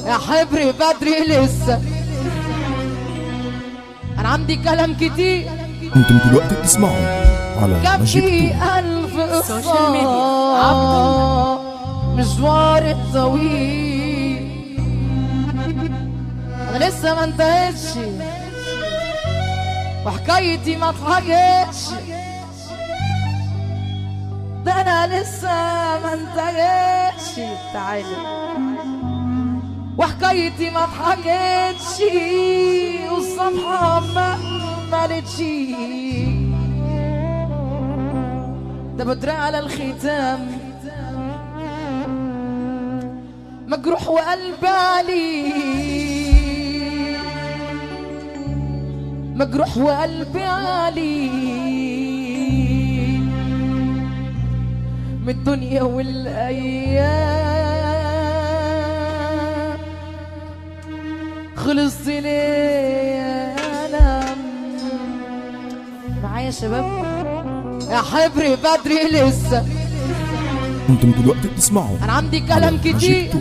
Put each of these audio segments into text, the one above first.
يا حبري بدري لسه، انا عندي كلام كتير. انتم دلوقتي بتسمعوا على ماجيك كفي تو. ألف قصة مشوار الطويل، انا لسه ما انتهتش وحكايتي ما اتحكتش، ده انا لسه ما انتهتش. تعالي وحكايتي ما اتحكتش والصفحة ما مالتش، ده بدري على الختام مجروح وقلبي عليه، مجروح وقلبي عليه من الدنيا والايام، خلصت ليه انا معايا شباب. يا حبري بدري لسه، انتم دلوقتي بتسمعوا انا عندي كلام كتير.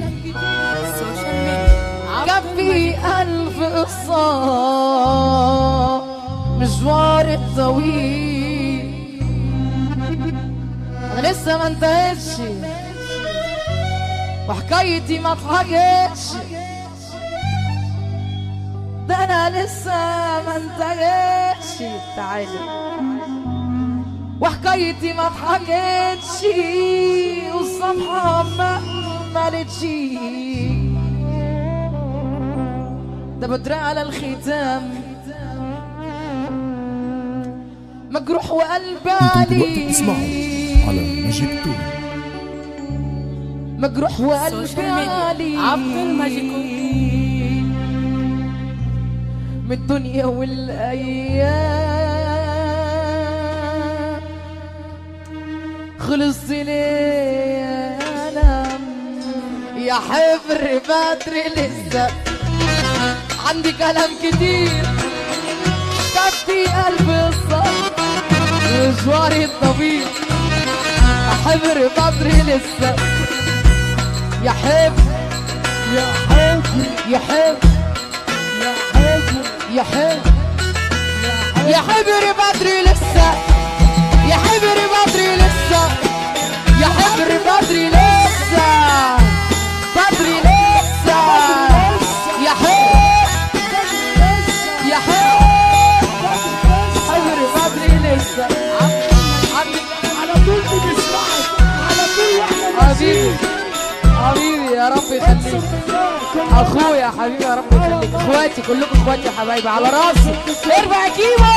كفي ألف قصة مشوار الطويل، انا لسه ما انتهتش وحكايتي ما اتحكتش، ده انا لسه ما انتهتش. تعالي وحكايتي ما اتحكتش والصفحة ما مالتش، ده بدري على الختام مجروح وقلبي انتم دلوقتي بتسمعوا على عليه، ماجيك تو. مجروح وقلبي عليه عبد الماجيك من الدنيا والايام، خلصت ليه انا يا حبر بدري لسه، عندي كلام كتير. كفي قلب الصبر مشواري الطويل، يا حبر بدري لسه، يا حب يا حب يا حب يا حب يا حب يا حبر بدري لسه، يا حبر بدري لسه، يا حبر بدري لسه، بدري لسه، يا حب يا حب حبر بدري لسه. على طول بنسمعك، على طول واحنا حبيبي حبيبي يا رب يخليك اخويا حبيبي، يا رب يخليك اخواتي كلكم اخواتي يا حبايبي، على راسي ارفع كيمو.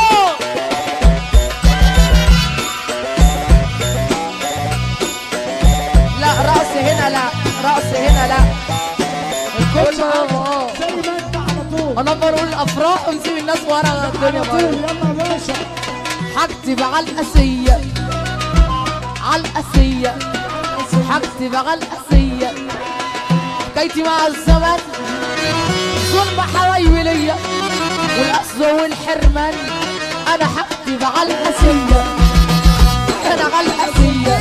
لا راسي هنا، لا راسي هنا، لا الكل زي ما انت على طول. انا بقول الافراح ونسيب الناس ورا الدنيا على طول بره. يلا يا باشا. هكتب على القاسية، على القاسية هكتب على القاسية حكايتي مع الزمن، ظلم حبايبي ليا والقسوة والحرمان، انا هكتب على القاسية، انا على القاسية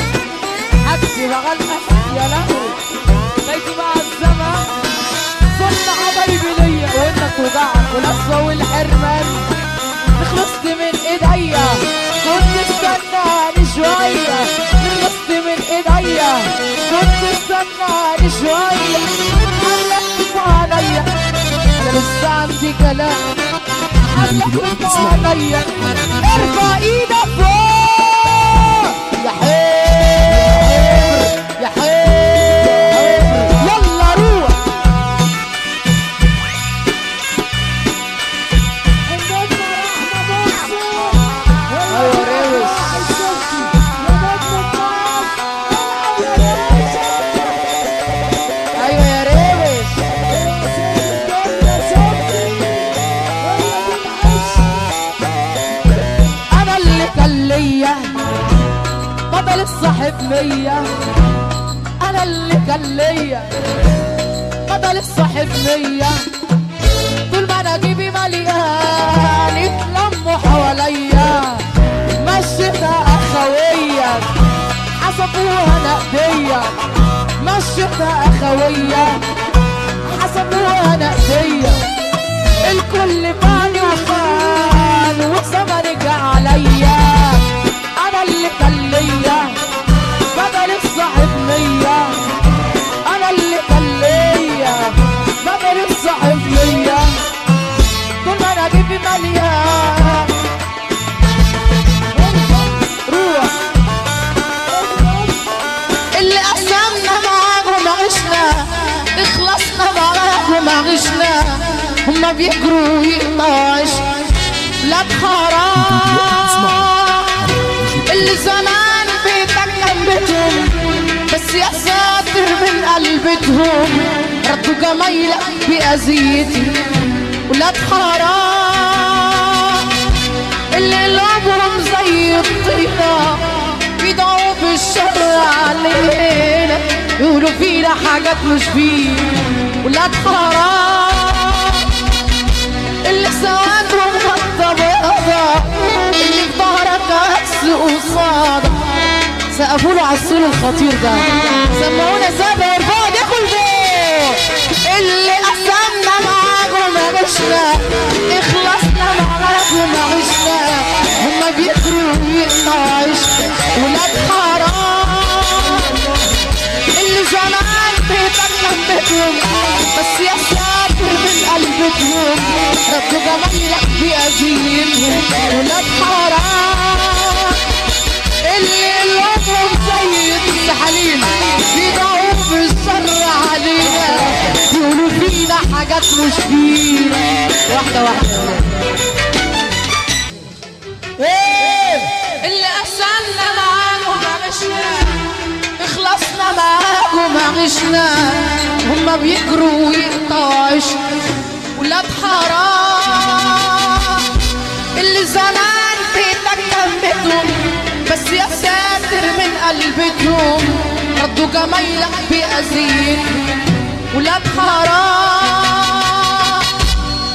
هكتب على القاسية، لا حكايتي مع الزمن، ظلم حبايبي ليا وانك وجعك والقسوة والحرمان، خلصت من ايديا كنت استناني شوية، خلصت من ايديا كنت استناني شوية، حلقت عليا انا لسه عندي كلام، حلقت عليا ارفع ايدك فوق يا حبر يا حبر، يلا روح ايوه روش. ايوه يا روش. انا اللي كان ليا فضل الصاحب مية، انا اللي كان ليا فضل الصاحب مية، طول ما انا جيبي مليان يتلموا حواليا، مشيتها اخويا حسبوها نقدية، مشيتها اخويا حسبوها ما عشنا هما بيجروا ويقطعش لا بحرام اللي زمان بيتك جنبتهم بس يا ساتر من قلبتهم ردوا جمايلك بأذيتي ولاد حرام اللي قلوبهم زي الطينة بيدعوا بالشر علينا يقولوا فينا حاجات مش فينا ولاد حرام اللي سوادهم خطة بيضة اللي في ظهرك عكس قصادك سقفوا له على السول الخطير ده سمعونا سابع والبعد ياكل بيه اللي قسمنا معاكم ما عشنا اخلصنا معاكم ما عشنا هما بيجروا ويقطعوا عشنا ولاد حرام اللي زمان بيتك جنبتهم بس يا ساتر من قلبتهم ردوا جمايلك بأذيتهم ولاد حرام اللي قلوبهم زي السحالين بيدعوا بالشر علينا يقولوا فينا حاجات مش فينا واحدة واحدة اللي قسمنا معاهم عشنا اخلصنا معاهم عشنا هما بيجروا ويقطعوا عشنا ولاد حرام اللي زمان بيتك جنبتهم بس يا ساتر من قلبتهم ردوا جمايلك بأذيتهم ولاد حرام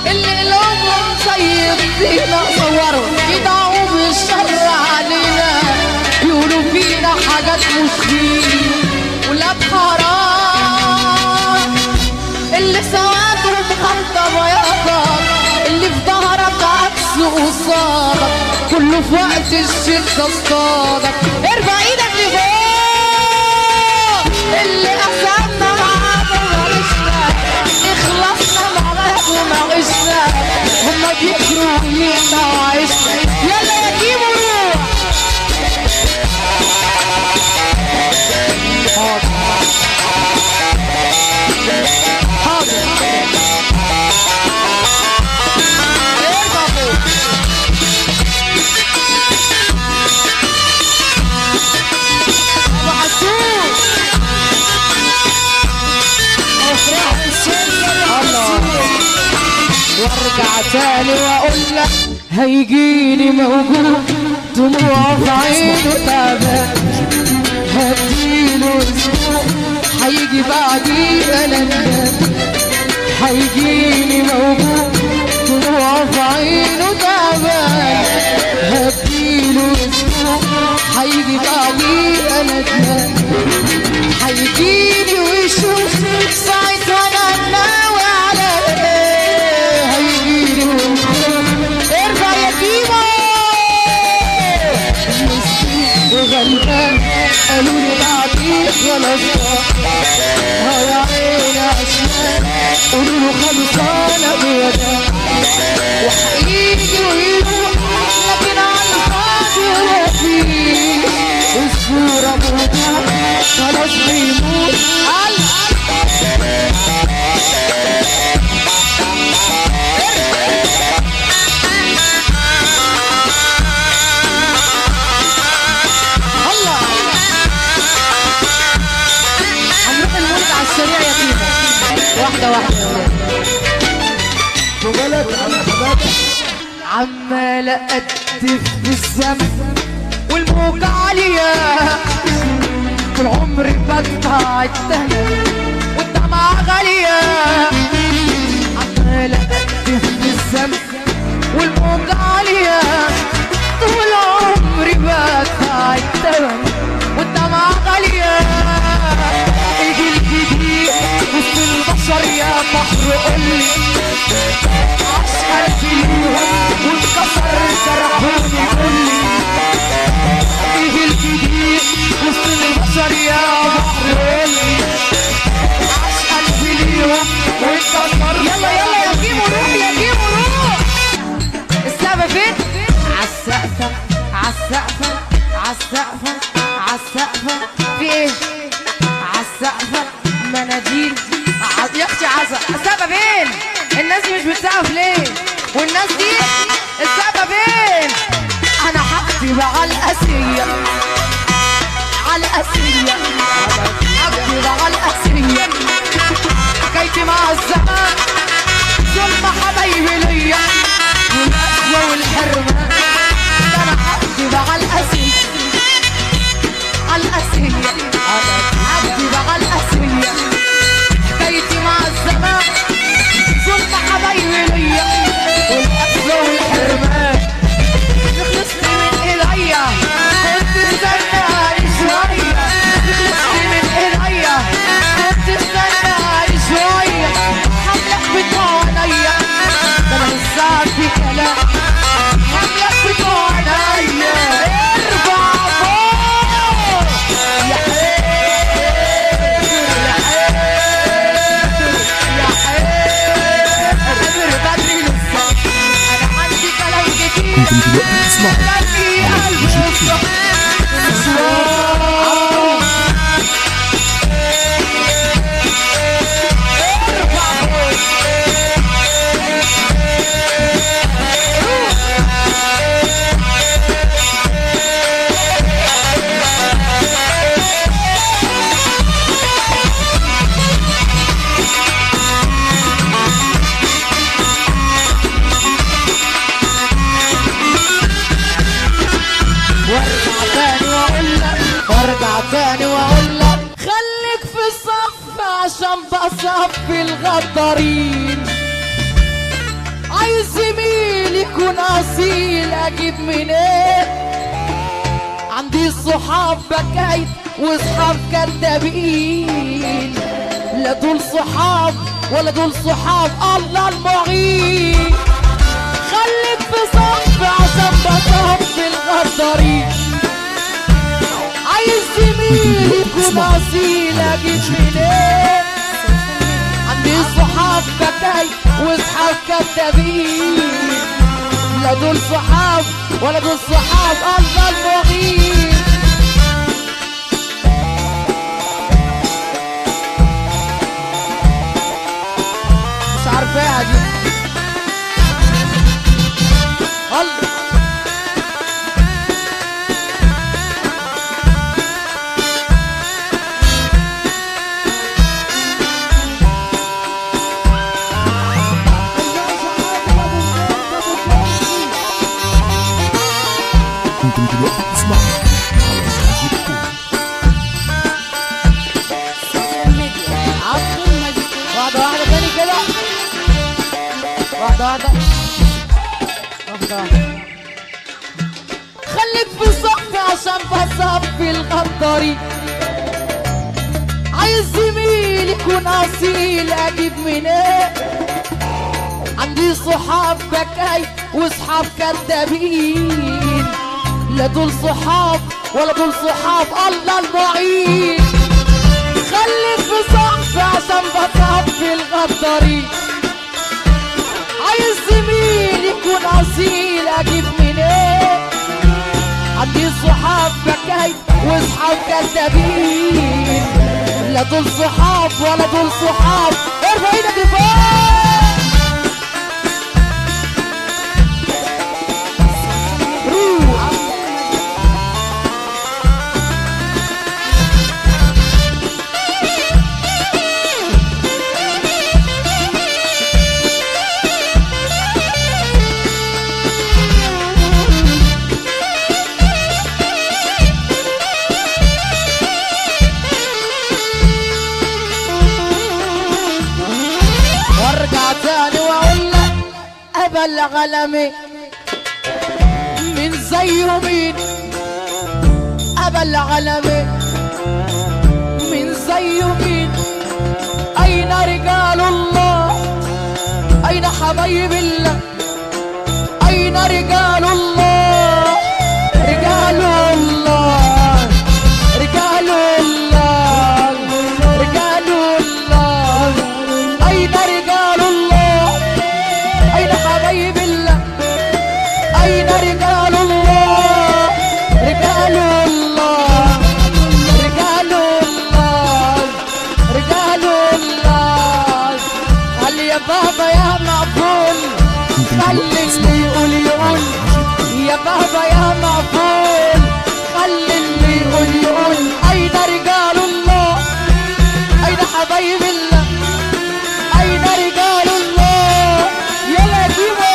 اللي قلوبهم زي الطينة صوروا يدعوا بالشر علينا يقولوا فينا حاجات مش فينا ولاد حرام اللي سوادهم خطة بياضك اللي في ظهرك عكس قصادك كله في وقت الشدة اصطادك ارفع ايدك لفوق اللي قسمنا معاكم وعشنا اخلصنا معاكم وعشنا هما بيجروا ويقطعوا عشنا يلا يا كيمو روح حاضر وارجع تاني واقول لك هيجيني موجود دموع في عينه تعبان هديله اسبوع هيجي بعدي انا ندم هيجيني موجود دموع في عينه تعبان هديله اسبوع هيجي بعدي انا ندم هيجيني ويشوف ساعتها انا ناوي على ايه هيجيني ارفع يا كيمو وغلبان قالوا لي بعدي خلاص يا عيني عشان قولوا له خلصانه بيدك وهيجي ويروح لكن على الفاضي وفيه الصوره موجوده خلاص بيموت الله هنروح المولد على السريع يا كيمو واحدة واحدة يا ولاد عمالة أقدف بالزمن والموجة عالية طول عمري بقطع الدهن والدمعة غالية عمالة أقدف بالزمن والموجة عالية طول عمري بقطع الدهن والدمعة غالية اجي الجديد وسط البشر يا بحر قولي عشقر فيهم وانكسر جرحوني قولي اجي الجديد وسط البشر يا بحر قولي عشقر فيهم وانكسر يلا يلا يا كيمو روح يا كيمو روح السقفة فين؟ عالسقفة عالسقفة عالسقفة عالسقفة في ايه؟ عالسقفة مناديل يا اختي عزة السقفة فين؟ الناس دي مش بتسقف ليه؟ والناس دي السقفة فين؟ انا هكتب على الاسية، على الاسية، هكتب على الاسية حكايتي مع الزمان، ظلم حبايبي ليا والقسوة والحرمان. ده انا هكتب على الاسية، على الاسية، هكتب على الاسية حكايتي مع الزمان، ظلم حبايبي ليا والقسوة والحرمان. خلصت من ايديا كنت استناني شوية، خلصت من ايديا كنت استناني شوية، حملك بطوع عينيا ده انا لسه في كلام، حملك بطوع عينيا ارفع فوق يا حيدر، يا حيدر، يا حيدر بدري لسه انا عندي كلام كتير. انتم دلوقتي بتسمعوا وارجع تاني واقول لك خليك في الصف عشان بصفي الغدارين. عايز زميل يكون اصيل اجيب منين؟ عندي صحاب بكايت وصحاب كدابين، لا دول صحاب ولا دول صحاب الله المعين. خليك في صف عشان بصفي الغدارين. عايز زميل يكون اصيل اجيب منين؟ عندي صحاب بكاي وصحاب كدابين، لا دول صحاب ولا دول صحاب الله المعين. مش عارفاها دي الله. انتم دلوقتي بتسمعوا على نجيب كول. واحدة واحدة تاني كده، واحدة واحدة واحدة. خليك في صفي عشان بصفي الغدارين. عايز زميل يكون اصيل اجيب منين؟ عندي صحاب بكاي وصحاب كدابين، لا دول صحاب ولا دول صحاب الله المعين. خليك في صف عشان بصفي الغدارين. عايز زميل يكون اصيل اجيب منين؟ عندي صحاب بكاي وصحاب كدابين، لا دول صحاب ولا دول صحاب. ارفع ايدك لفوق. تاني واقول لك ابلغ علمي من زيه مين؟ ابلغ علمي من زيه مين؟ اين رجال الله؟ اين حبايب الله؟ اين رجال الله؟ رجال الله، رجال الله، رجال الله. اين رجال الله؟ اين حبايب الله؟ اين رجال الله؟ رجال الله، رجال الله، رجال الله. قال يا بابا يا معبود خلي اللي يقول يقول يا بابا يا مقبول، خلي اللي يقول يقول أين رجال الله، أين حبايب الله، أين رجال الله، يلا جيبوا.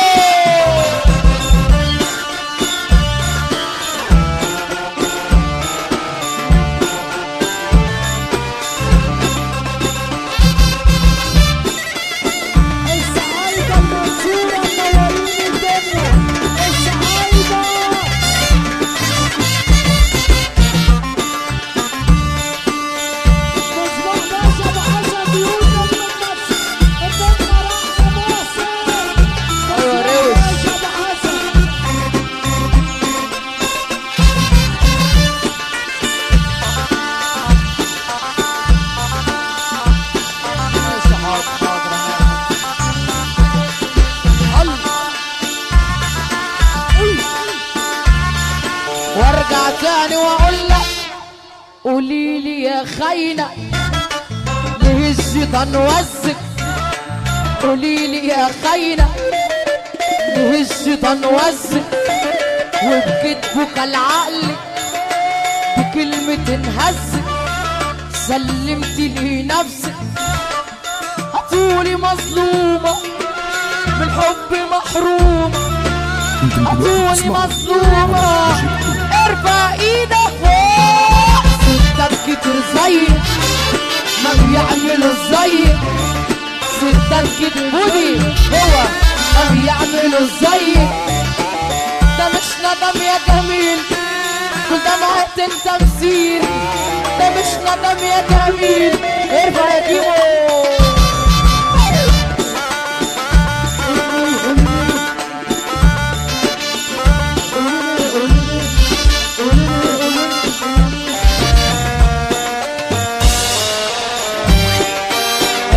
السعايدة المنصورة منورين الدنيا، السعايدة. مصباح باشا ب10 ديون نجم مصر، الدنيا راحة مصر. أيوة مصباح روش. باشا ب10. ماشي حاضر حاضر وارجع تاني واقول لك قولي لي يا خاينة ليه الشيطان وزك، قولي لي يا خاينة ليه الشيطان وزك، وبكتبك العقل بكلمة انهزك، سلمت لي نفسك هتقولي مظلومة بالحب محرومة، انتم دلوقتي هتقولي بتسمعوا مظلومة ارفع ايدك فوق، ستات كتير زيك ما بيعملوا زيك، ستات كتير بودي هو ما بيعملوا زيك، ده مش ندم يا جميل كل ده مهتم تمثيل، ده مش ندم يا جميل ارفع يا كيمو.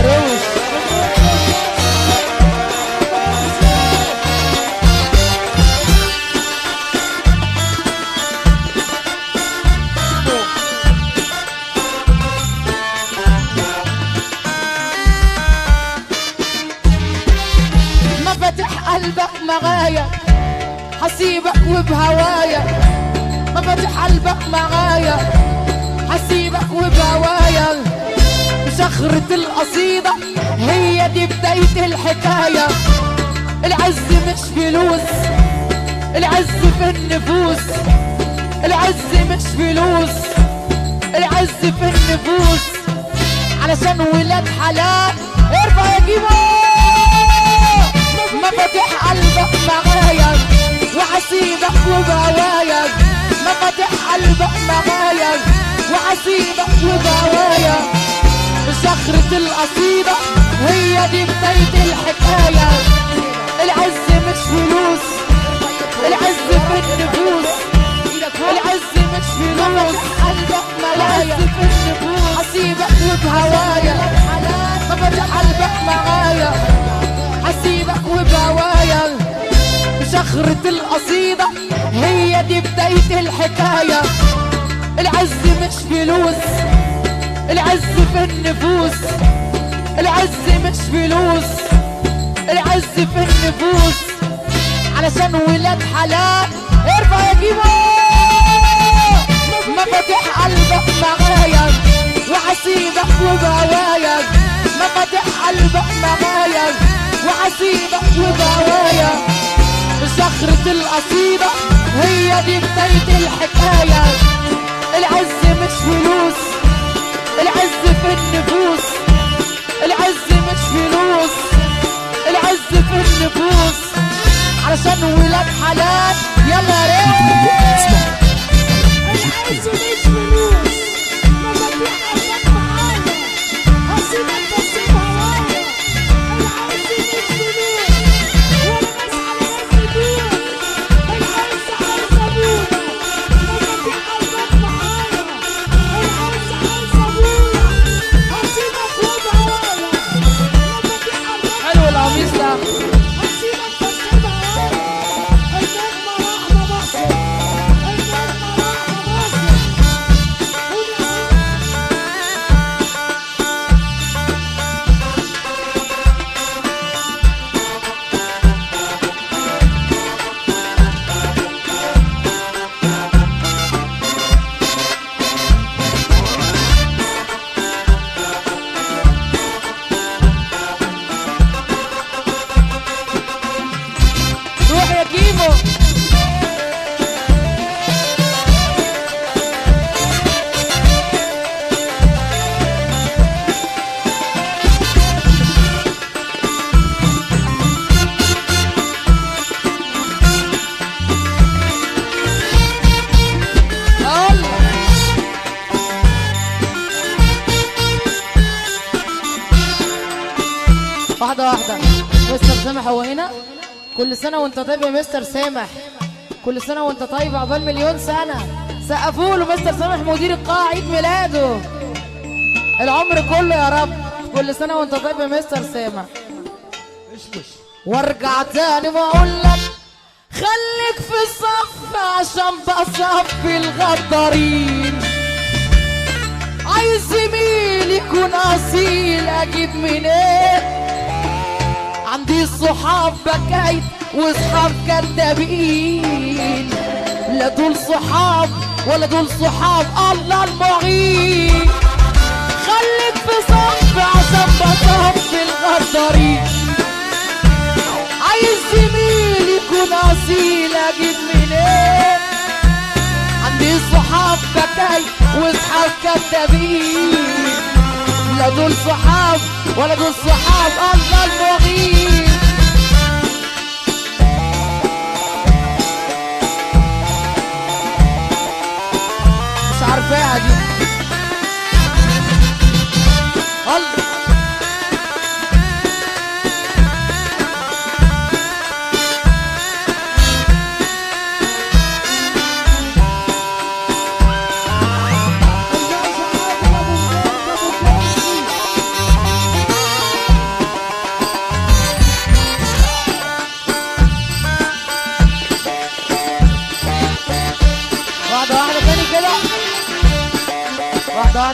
روش مفاتيح قلبك معايا حسيبك وبهوايا، مفاتيح قلبك معايا حسيبك وبهوايا، شخرة القصيدة هي دي بداية الحكاية، العز مش فلوس، العز في النفوس، العز مش فلوس، العز في النفوس، علشان ولاد حلال ارفع يا جيبو. مفاتيح قلبك معايا وحسيبك وبهوايا، مفاتيح قلبك معايا وحسيبك وبهوايا، صخرة القصيدة هي دي بداية الحكاية، العز مش فلوس، العز في النفوس، العز مش فلوس، قلبك معايا في النفوس، حسيبك وبهوايا، مفاتيح قلبك معايا حسيبك وبهوايا، صخرة القصيدة هي دي بداية الحكاية، العز مش فلوس، العز في النفوس، العز مش فلوس، العز في النفوس، علشان ولاد حلال ارفع يا جيبو. مفاتيح قلبك معايا وحسيبك وبهوايا، مفاتيح قلبك معايا وحسيبك وبهوايا، صخرة القصيدة هي دي بداية الحكاية، العز مش فلوس، العز في النفوس، العز مش فلوس، العز في النفوس، علشان ولاد حلال يلا ريت. العز مش فلوس، مفاتيح قلبك معايا هسيبك بس بهوايا، العز مش فلوس ولا ناس على ناس يدوس، العز عايز ابويا، مفاتيح قلبك معايا، العز عايز ابويا، هسيبك وبهوايا، مفاتيح قلبك حلو القميص ده هسيبك بس بهوايا، النجمة راحة مصر، النجمة راحة مصر. واحدة واحدة. مستر سامح هو هنا؟ كل سنة وانت طيب يا مستر سامح، كل سنة وانت طيب، عقبال مليون سنة. سقفوا له مستر سامح مدير القاعة، عيد ميلاده العمر كله يا رب. كل سنة وانت طيب يا مستر سامح. وارجع تاني واقول لك خليك في الصف عشان بصفي الغدارين. عايز زميل يكون اصيل اجيب منين؟ عندي صحاب بكايت وصحاب كدابين، لا دول صحاب ولا دول صحاب، الله المعين. خليك في صف عشان بصفي الغدارين. عايز زميل يكون اصيل اجيب منين؟ عندي صحاب بكاي وصحاب كدابين، لا دول صحاب ولا دول صحاب، الله المعين. مش عارفاها دي. الله واحدة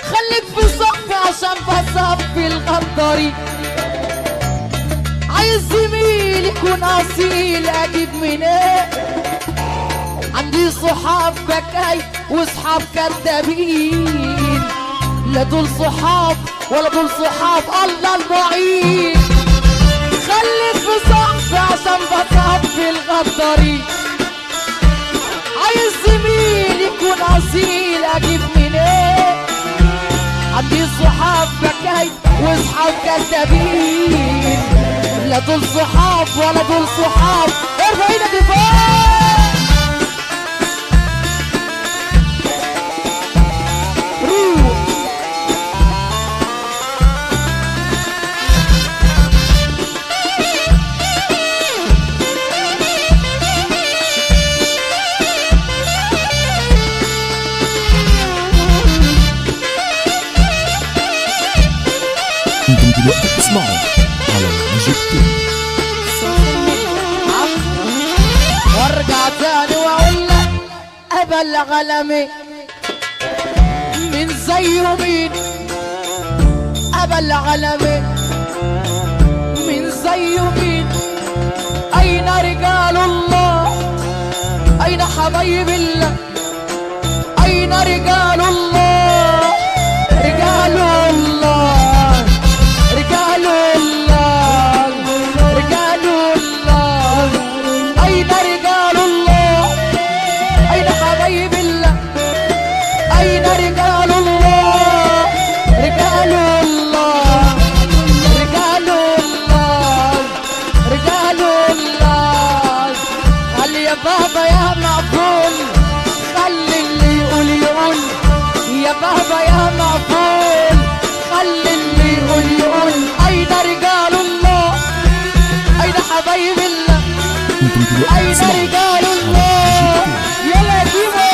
خليك في صفي عشان بصفي الغدارين. عايز زميل يكون اصيل اجيب منين؟ عندي صحاب بكاي وصحاب كدابين، لا دول صحاب ولا دول صحاب، الله المعين. خليك في صفي عشان بصفي الغدارين. عايز زميل يكون اصيل اجيب منين؟ عندي صحاب بكاي وصحاب كدابين، لا دول صحاب ولا دول صحاب، ارفع ايدك لفوق. روح انتم دلوقتي بتسمعوا على ماجيك تي. وارجع تاني واقول لك ابلغ علمي من زيه مين؟ ابلغ علمي من زيه مين؟ اين رجال الله؟ اين حبايب الله؟ اين رجال الله؟ رجال الله، رجال الله، رجال الله. أين رجال الله؟ أين حبايب الله؟ أين رجال الله؟ رجال الله، رجال الله، رجال الله. خلي يا بابا يا مقبول، خلي اللي يقول يقول يا بابا يا مقبول، خلي اللي يقول يقول. أين رجال الله؟ أين حبايب الله؟ انتم دلوقتي أين بتسمعوا رجال على الله؟ ماجيك تي. يلا جيبوا.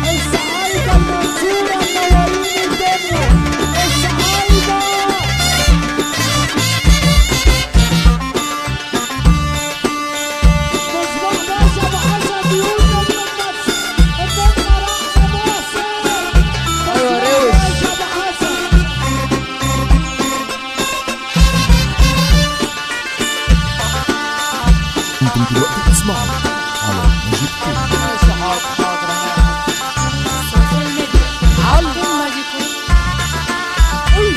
السعايدة المنصورة منورين الدنيا. السعايدة مصباح باشا ابو حسن بيقول نجم النفس. الدنيا راحة مصر. أيوة مصباح روش. باشا ابو حسن. انتم دلوقتي بتسمعوا على ماجيك تي.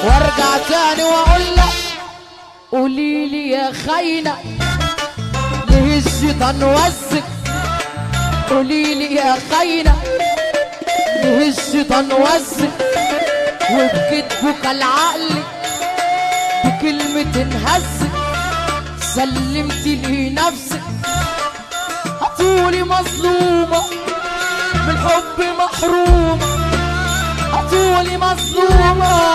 وارجع تاني واقول لك قولي لي يا خاينة ليه الشيطان وزك؟ قولي لي يا خاينة ليه الشيطان وزك؟ وبكتبك العقل بكلمة انهزت سلمت لي نفسك هتقولي مظلومة بالحب محرومة هتقولي مظلومة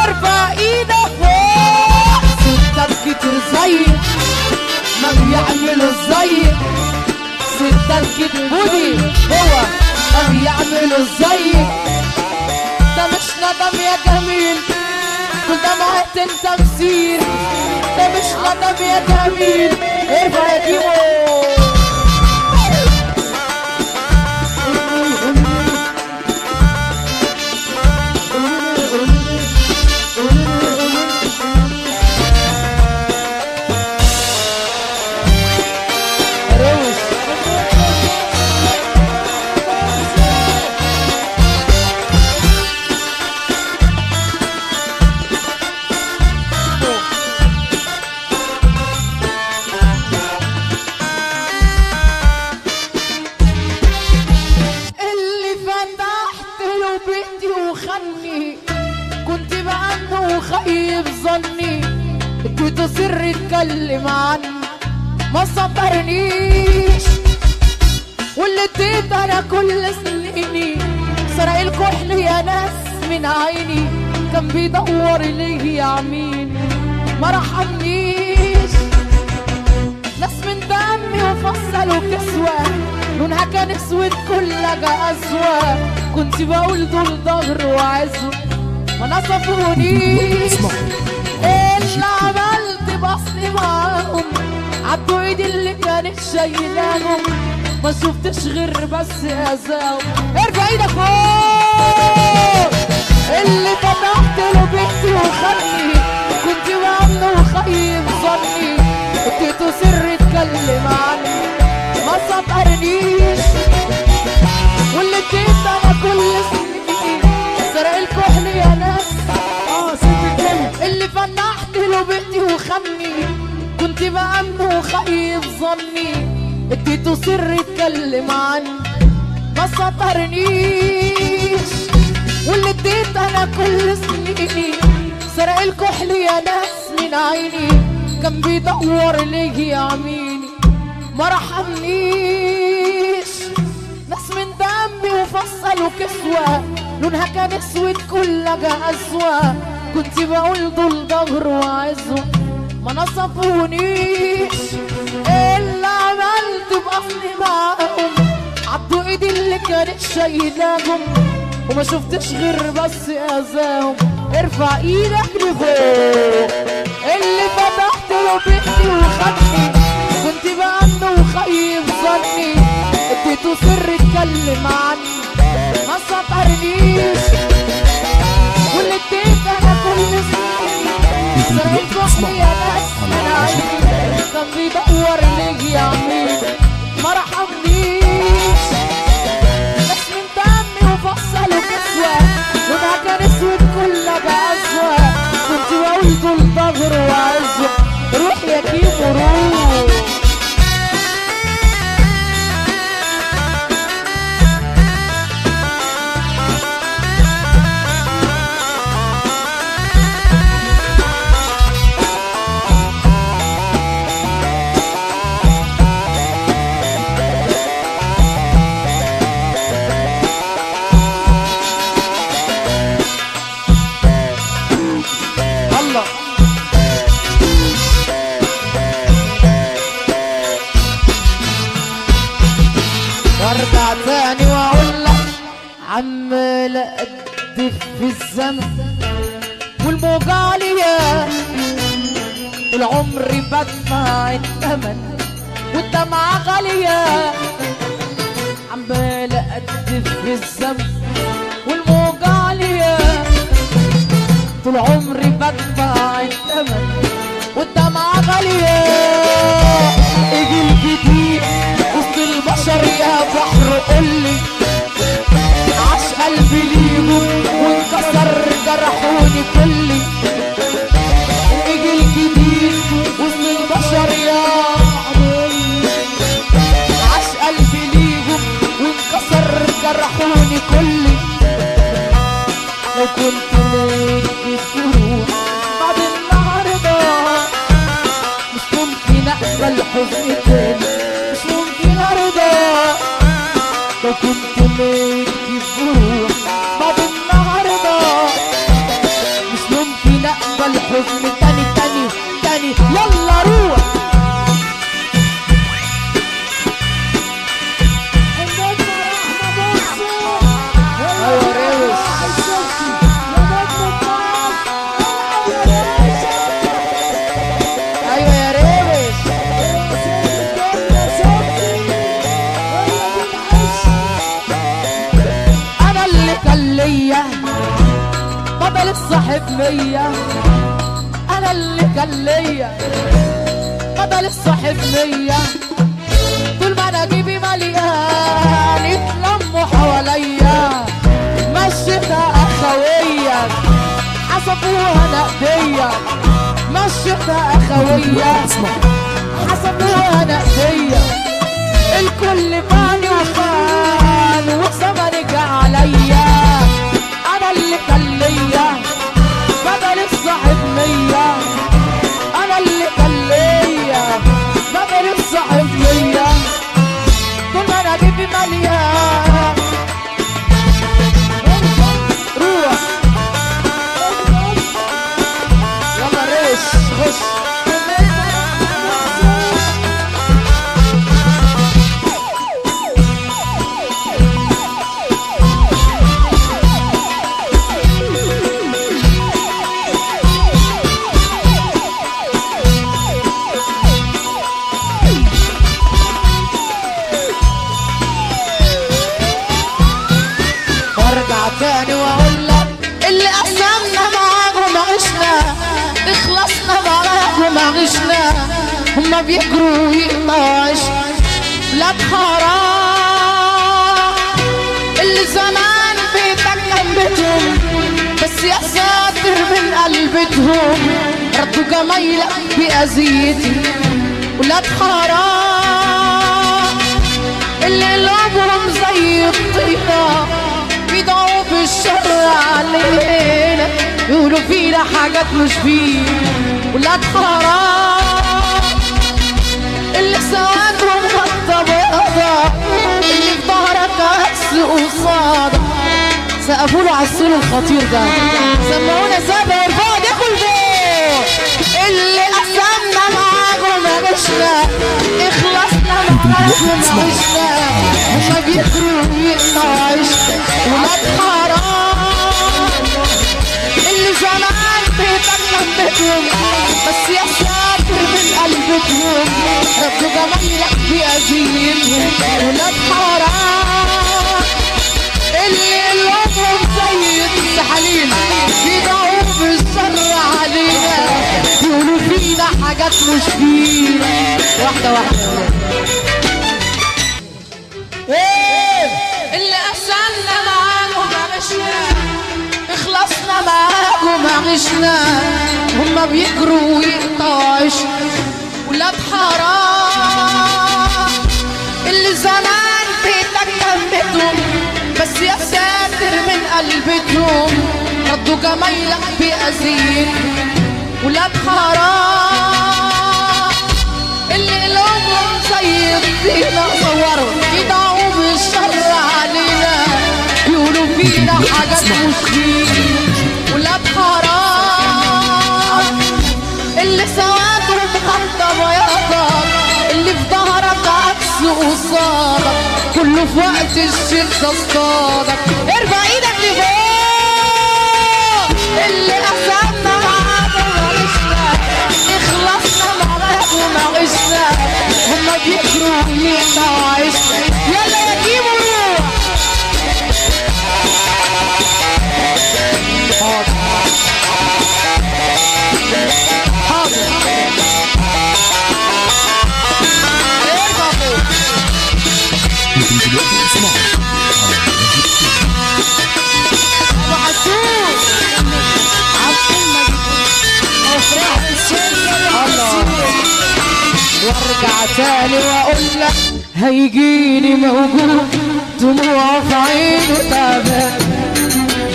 ارفع ايدك فوق ستات كتير زيك ما بيعملوا زيك ستات كتير بودي هو ما بيعملوا زيك ده مش ندم يا جميل كل دمعة انت مسير ده مش ندم يا جميل ارفع يا كيمو اديته سر اتكلم عني ما صبرنيش واللي اديت انا كل سنيني سرق الكحل يا ناس من عيني كان بيدور ليه يعميني ما رحمنيش ناس من دمي وفصلوا كسوة لونها كان اسود كلها اسود كنت بقول دول ظهر وعزوة ما نصفونيش اللي عملت بصلي معاهم عدوا ايدي اللي كانت شايلاهم ما شفتش غير بس اذاهم ارفع ايدك فوق اللي فتحت له بيتي وخدني كنت بعمله وخيب ظني اديته سر اتكلم عني ما صبرنيش واللي اديت انا كل سنيني سرق الكحل يا ناس اللي فنحت له بيتي وخمني كنت بأمنه وخيب ظني اديته سر اتكلم عني ما سطرنيش واللي اديت انا كل سنيني سرق الكحل يا ناس من عيني كان بيدور ليه يعميني ما رحمنيش ناس من دمي وفصلوا كسوة لونها كان اسود كلها اسود كنت بقول دول ظهر وعزوة ما نصفونيش اللي عملت بأصلي معاهم عدوا ايدي اللي كانت شايلاهم وما شفتش غير بس اذاهم ارفع ايدك لفوق اللي فتحت له بيتي وخدني كنت بأمنه وخيب ظني اديته سر اتكلم عني ما سطرنيش واللي اديت انا كل سنين سرقت وحدي يا ناس من عيني كان بيدور ليه يعميني ما رحمنيش ناس من دمي وفصلوا كسوة لونها كان اسود كلها اسود كنت بقول دول ظهر وعزوة روح يا كيمو روح وارجع تاني واقول لك عمال اقدف في الزمن والموجة عالية طول عمري بدفع الثمن والدمعة غالية عمال اقدف في الزمن والموجة عالية طول عمري بدفع الثمن والدمعة غالية اجي الجديد وسط البشر يا بحر قولي عاش قلبي ليهم وانكسر جرحوني كلي اجي الجديد وسط البشر يا بحر عاش قلبي ليهم وانكسر جرحوني كلي لو كنت حزن تاني تاني تاني. يلا روح ايوه يا روش. انا اللي كان ليا بدل الصاحب مية، انا اللي كان ليا بدل الصاحب مية. طول ما انا جيبي مليان يتلموا حواليا، مشيتها اخوية حسبوها نقدية، مشيتها اخوية حسبوها نقدية. الكل باني وخان وزمني جه عليا، انا اللي كان ليا بدل الصاحب مية، انا اللي كان ليا بدل الصاحب مية. طول ما انا جيبي مليان روح يلا ريش خش. وارجع تاني واقول لك اللي قسمنا معاهم عشنا، اخلصنا معاهم عشنا. هما بيجروا ويقطعوا ولاد حرام اللي زمان بيتك جنبتهم، بس يا ساتر من قلبتهم ردوا جمايلك بأذيتي. ولاد حرام اللي قلوبهم زي الطينة بيدعوا بالشر علينا، يقولوا فينا حاجات مش فينا. ولاد حرام اللي سوادهم غطى بيضة، اللي في ظهرك عكس قصادك. سقفوله على السول الخطير ده، سمعونا سابع ارفعوا ايديكوا لفوق. اللي قسمنا معاهم عشنا، اخلصنا معاهم عشنا. هما بيجروا ويقطعوا عشنا. ولاد حرام اللي زمان بيتك جنبتهم، بس يا ساتر من قلبتهم ردوا جمايلك بأذيتهم. ولاد حرام اللي قلوبهم زي السحالين بيدعوا بالشر علينا، يقولوا فينا حاجات مش فينا. واحدة واحدة اللي قسمنا معاهم عشنا، اخلصنا معاهم عشنا. هما بيجروا ويقطعوا عشنا. ولاد حرام اللي زمان بيتك جنبتهم، بس يا ساتر من قلبتهم ردوا جمايلك بأذيتهم. ولاد حرام اللي قلوبهم زي الطينة صوروا يدعوا بالشر علينا، يقولوا فينا حاجات مش فينا. ولاد حرام اللي سوادهم غطى بياضك، اللي في ظهرك عكس قصادك، كله في وقت الشدة اصطادك. ارفع ايدك لفوق. اللي قسمنا معاهم عشنا، اخلصنا معاهم عشنا. هما بيجروا ويقطعوا عشنا. يلا يا كيمو روح. حاضر حاضر ارفع فوق. انتم دلوقتي تسمعوا ابو عسول افرح الله. وارجع تاني واقول لك هيجيني موجود دموع في عينه تعبان،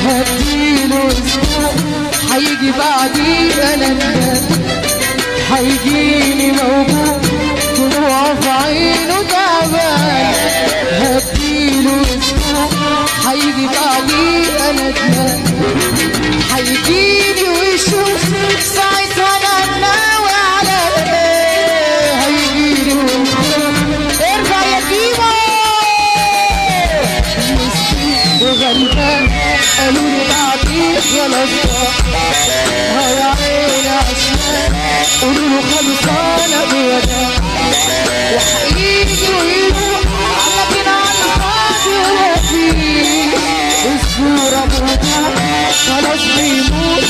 هديله اسبوع هيجي بعدي انا ندمان. هيجيني موجود دموع في عينه تعبان، هديله اسبوع هيجي بعدي انا ندمان. هيجيني ويشوف يا عيني عشان قولوا له خلصانة بوداع وحقيقي ويروح لكن على الفاضي وفيه الصورة موجود خلاص بيموت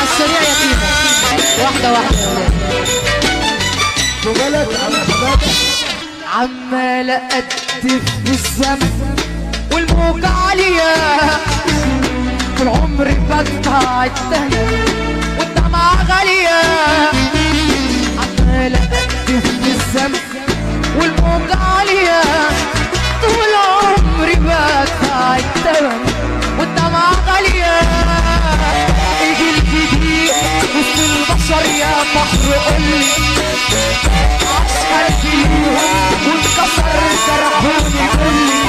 السريع يا كيمو واحدة واحدة وبلد على حبابك عمالة أدف في الزمن والموجة عالية طول عمري بقطع الدهن والدمعة غالية عمالة أدف في الزمن والموجة عالية طول عمري بقطع الدهن والدمعة غالية ايدي الجديد وسط البشر يا بحر قولي عشقك فيهم وانكسر جرحوني قولي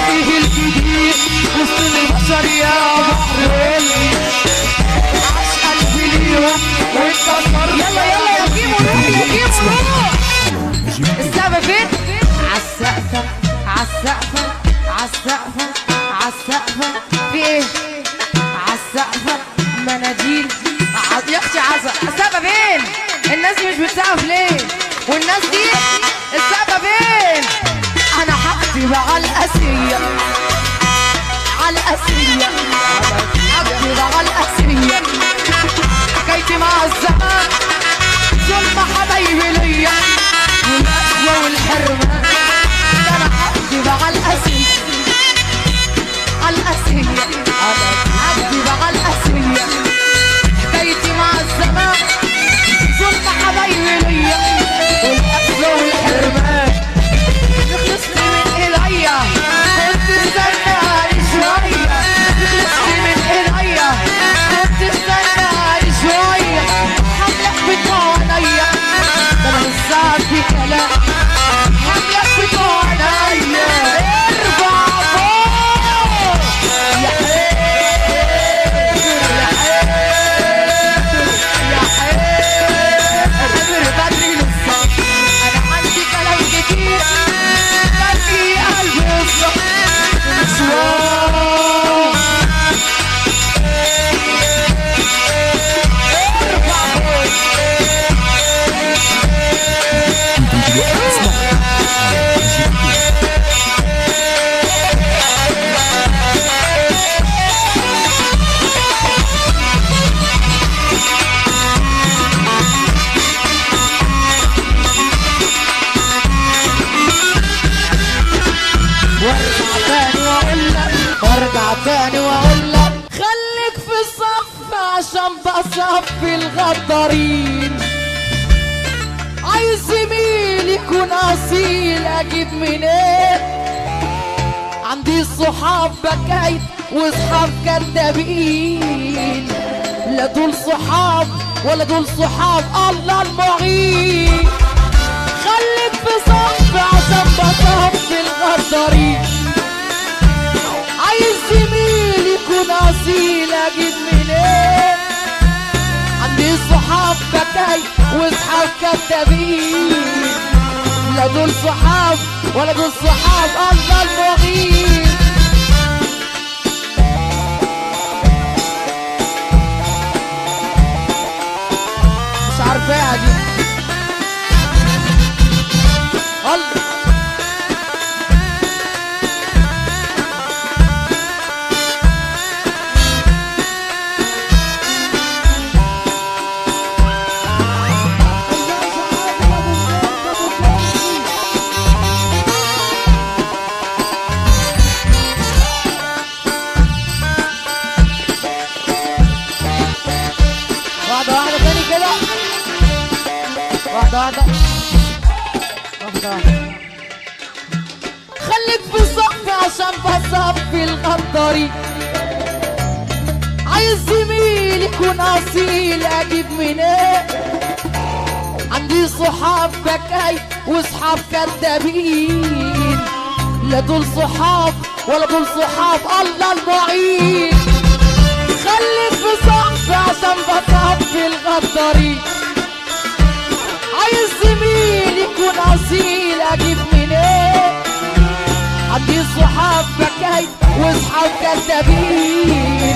ايدي الجديد وسط البشر يا بحر قولي عشقك فيهم وانكسر يلا يلا يا كيمو روح يا كيمو روح السقف فين؟ عالسقفة عالسقفة عالسقفة عالسقفة في ايه؟ عالسقفة مناديل يا اختي السقفة فين؟ الناس دي مش بتسقف ليه؟ والناس دي السقفة فين؟ انا هكتب على القاسية على القاسية هكتب على القاسية حكايتي مع الزمان ظلم حبايبي ليا والقسوة والحرمان ده انا هكتب على القاسية على القاسية هكتب على القاسية حكايتي مع الزمان ظلم حبايبي ليا والقسوة والحرمان يخلصني من ايديا كنت استنى شوية يخلصني من ايديا كنت استنى شوية حملك بتوع عينيا ده انا لسه في كلام حملك بتوع عينيا ارفع فوق يا حيدر يا حيدر يا حيدر بدري لسه انا عندي كلام كتير بدري قلبي يصرخ مشوار ارفع فوق وارجع تاني واقول لك خليك في الصف عشان بصفي الغدارين عايز زميل يكون اصيل اجيب منين عندي صحاب بكايت وصحاب كدابين لا دول صحاب ولا دول صحاب الله المعين خليك في صف عشان بصفي الغدارين عايز زميل يكون اصيل اجيب منين عندي صحاب بكاي وصحاب كدابين لا دول صحاب ولا دول صحاب الله المغيب مش عارفاها دي الله واحدة تاني كده واحدة خليك في صفي عشان بصفي الغداري عايز زميل يكون اصيل اجيب منين عندي صحاب بكاي وصحاب كدابين لا دول صحاب ولا دول صحاب الله المعين خليك في صحبي عشان بصفي الغدارين. عايز زميل يكون اصيل اجيب منين؟ عندي صحاب بكايت واصحاب كذابين.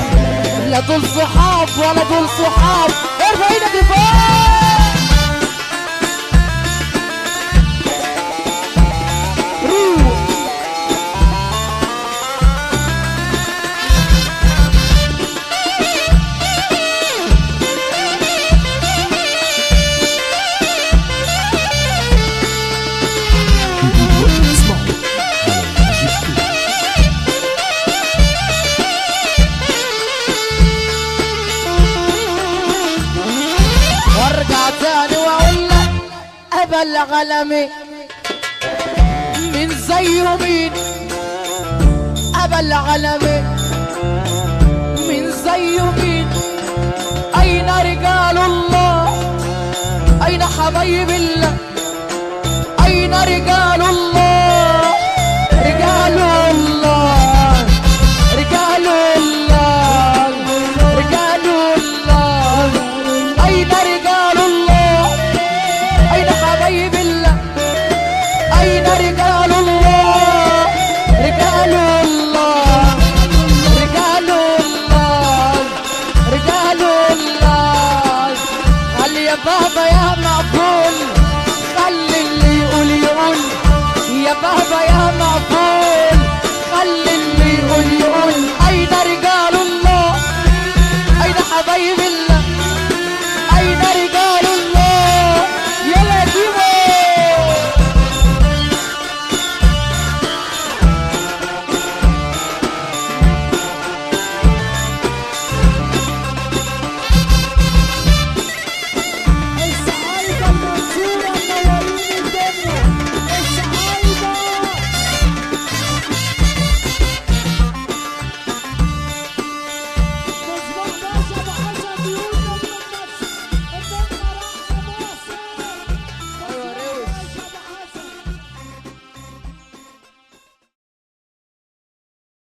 لا دول صحاب ولا دول صحاب. ارفع ايدك لفوق. وارجع تاني واقول لك ابلغ علمي من زيه مين؟ ابلغ علمي من زيه مين؟ اين رجال الله؟ اين حبايب الله؟ اين رجال